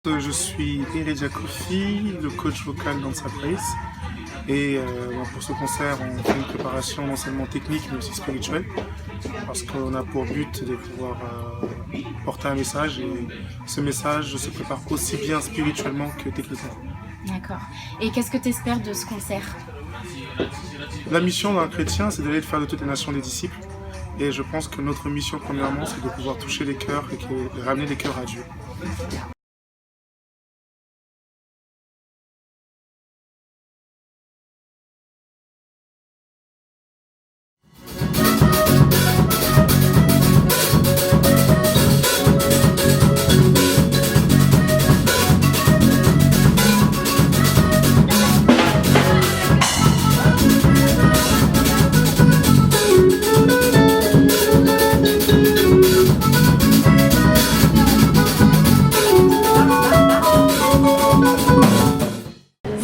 Je suis Heredia Kofi, le coach vocal dans sa place. Et pour ce concert, on fait une préparation non seulement technique mais aussi spirituelle, parce qu'on a pour but de pouvoir porter un message, et ce message se prépare aussi bien spirituellement que techniquement. D'accord. Et qu'est-ce que tu espères de ce concert? La mission d'un chrétien, c'est d'aller faire de toutes les nations des disciples. Et je pense que notre mission, premièrement, c'est de pouvoir toucher les cœurs et ramener les cœurs à Dieu.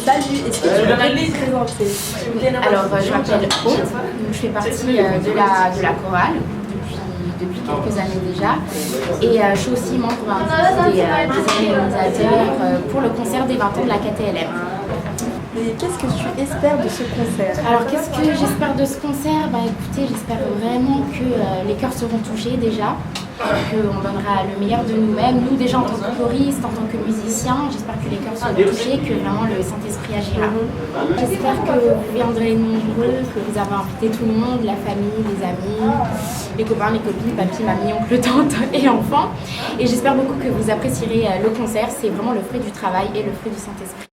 Salut, est-ce que tu peux te présenter? Alors, je m'appelle Aude, donc je fais partie de la chorale depuis quelques années déjà. Et je suis aussi membre des organisateurs pour le concert des 20 ans de la KTLM. Et qu'est-ce que tu espères de ce concert? Alors, qu'est-ce que j'espère de ce concert? Écoutez, j'espère vraiment que les cœurs seront touchés déjà, qu'on donnera le meilleur de nous-mêmes. Nous, déjà en tant que choristes, en tant que musiciens, j'espère que les cœurs seront touchés, que vraiment le Saint-Esprit agira. J'espère que vous viendrez nombreux, que vous avez invité tout le monde, la famille, les amis, les copains, les copines, papy, mamie, oncle, tante et enfants. Et j'espère beaucoup que vous apprécierez le concert. C'est vraiment le fruit du travail et le fruit du Saint-Esprit.